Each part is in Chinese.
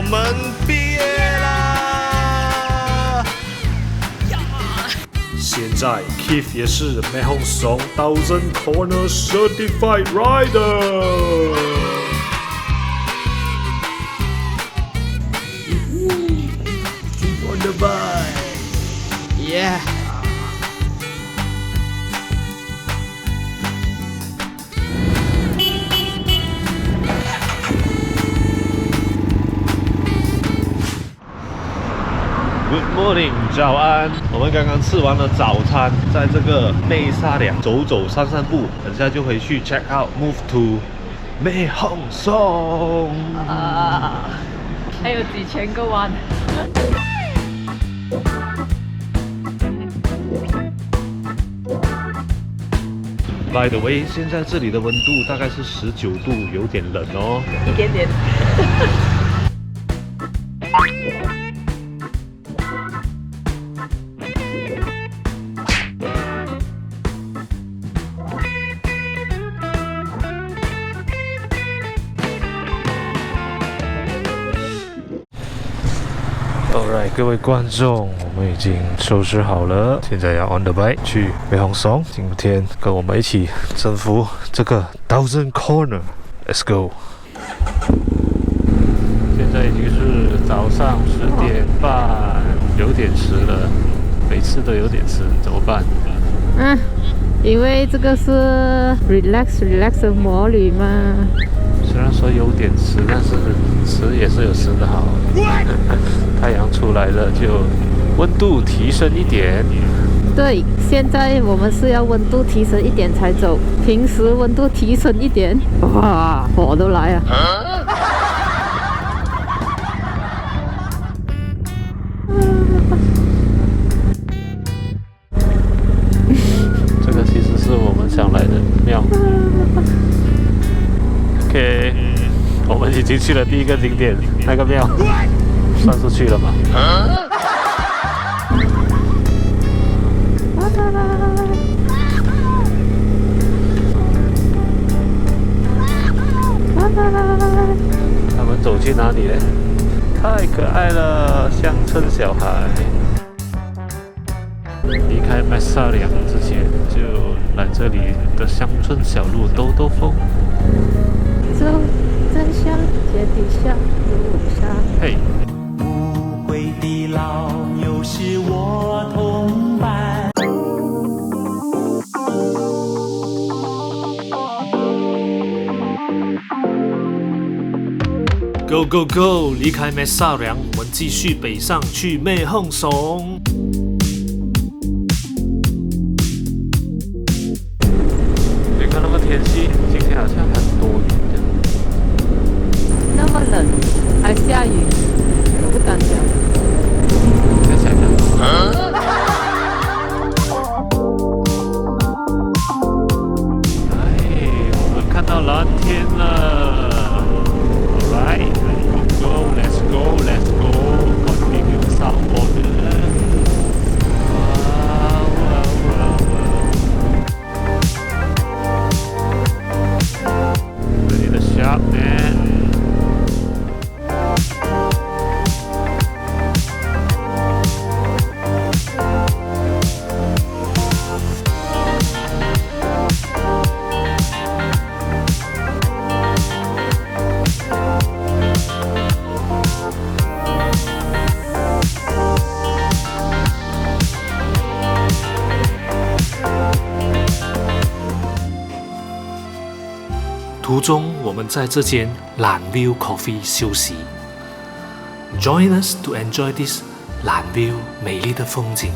们毕业啦！现在 Keith 也是美红松1000 Corner Certified Rider。Keep on the bike，yeah。Good morning， 早安！我们刚刚吃完了早餐，在这个内沙良走走散散步，等下就回去 check out move to 美红松。还有几千个弯。By the way， 现在这里的温度大概是19度，有点冷哦。一点点。Alright， 各位观众，我们已经收拾好了，现在要 on the bike 去美红松。今天跟我们一起征服这个1000 Corner，Let's go！ 现在已经是早上10点半，有点迟了，每次都有点迟，怎么办？因为这个是 relax 的摩旅嘛。虽然说有点迟，但是迟也是有迟的好。太阳出来了，就温度提升一点。对，现在我们是要温度提升一点才走，平时温度提升一点，哇，火都来了。这个其实是我们想来的庙。OK， 我们已经去了第一个景点，那个庙，算是去了吧。他们走去哪里呢？太可爱了，乡村小孩。离开麦萨良之前，就来这里的乡村小路兜兜风。走在乡街底下路上，嘿，无悔的老牛是我同伴。Go Go Go！ 离开麦萨良，我们继续北上去美红松。你看那个天气，今天好像很多云这样。那么冷，还下雨，我不敢讲。再想想。哎，我们看到蓝天了。Alright, let's go. Continue southbound. Ready to shop, man. 途中，我们在这间蓝 View Coffee 休息。Join us to enjoy this 蓝 View 美丽的风景。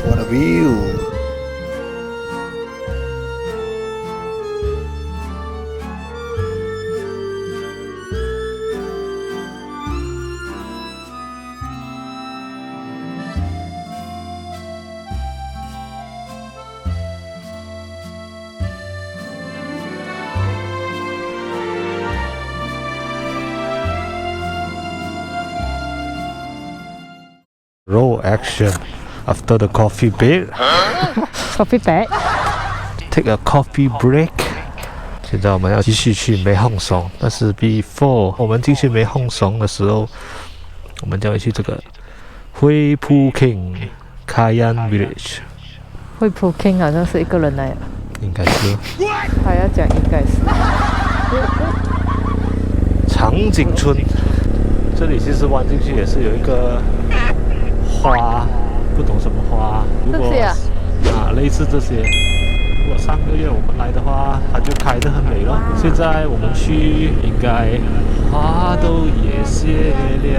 What a view! Roll action after the coffee break. Coffee bag. Take a coffee break. 现在我们要继续去美홍성，但是 before 我们进去美홍성的时候，我们将会去这个惠普king Kayan Village。惠普 King 好像是一个人来的，应该是。他要讲应该是。长井村，这里其实弯进去也是有一个花，不懂什么花。如果这些类似这些。如果上个月我们来的话，它就开得很美了。现在我们去，应该花都也谢了。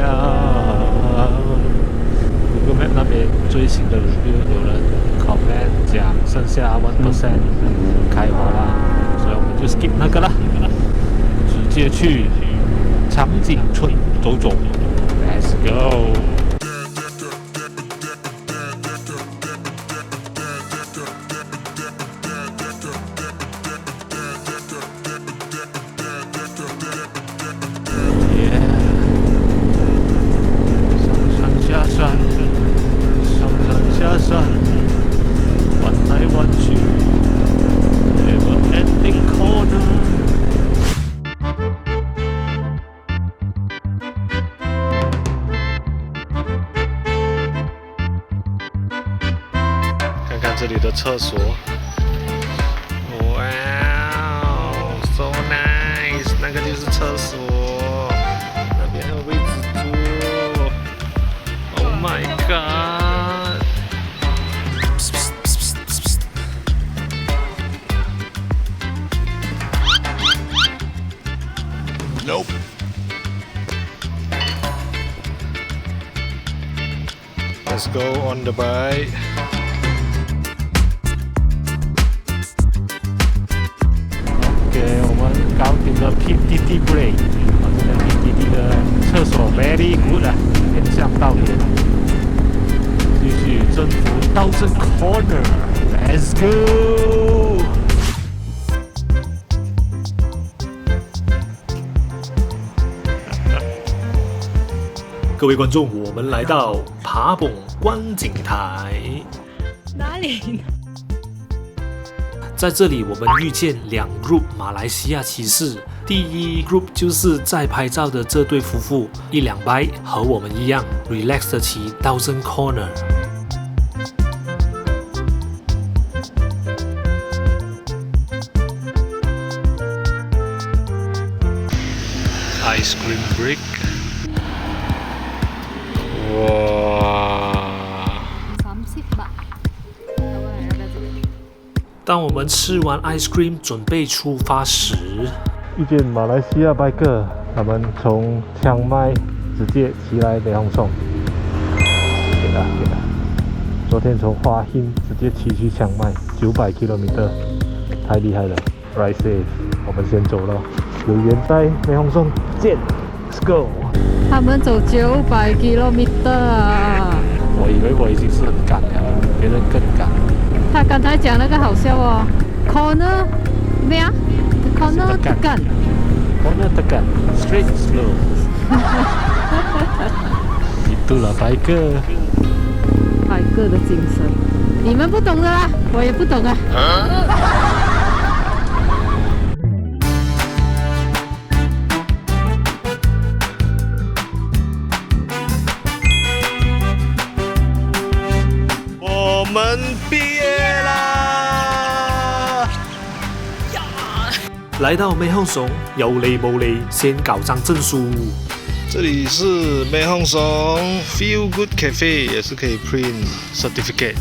Google Map 那边最新的 review 有人 comment 讲剩下1% 开花啦，所以我们就 skip 那个啦，直接去长井村走走。Let's go。看看这里的厕所，哇哦 ，so nice， 那个就是厕所，那边还有位置坐 ，Oh my god！ Nope。Let's go on the bike. OK， 我们搞定了 PTT break， 这个 PTT 的厕所 very good 啊，面向道点，继续征服1000 corner，Let's go！ 各位观众，我们来到爬蹦观景台。哪里？在这里，我们遇见2 group 马来西亚骑士。第一 group 就是在拍照的这对夫妇，一两掰和我们一样 relax 的骑1000 corner。Ice cream brick。哇！30 baht。当我们吃完 ice cream 准备出发时，遇见马来西亚 biker， 他们从清迈直接骑来美홍성。给了。昨天从花欣直接骑去清迈900 km， 太厉害了 ！Ride safe， 我们先走了，有缘在美홍성见 ，Let's go。他们走900 km 啊！我以为我已经是很赶了，别人更赶。他刚才讲那个好笑哦 ，corner 咩啊 ？corner tekan corner tekan straight slow 。Itulah biker 的精神，你们不懂的啦，我也不懂啊。我们毕业啦！来到美홍성，有理冇理，先搞张证书。这里是美홍성 Feel Good Cafe， 也是可以 print certificate。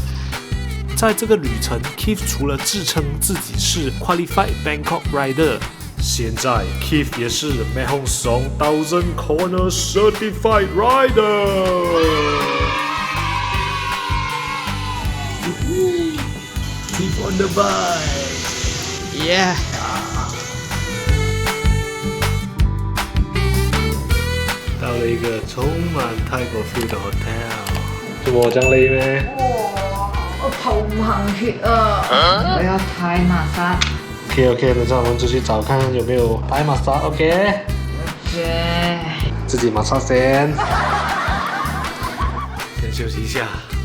在这个旅程 ，Keith 除了自称自己是 Qualified Bangkok Rider， 现在 Keith 也是美홍성1000 Corner Certified Rider。Keep on the bike, yeah. 到了一个充满泰国 feel 的 hotel， 做乜咁累咩？我头行血啊！我要拍马杀。OK， 等下我们就去找看有没有拍马杀。OK。自己马杀先。先休息一下。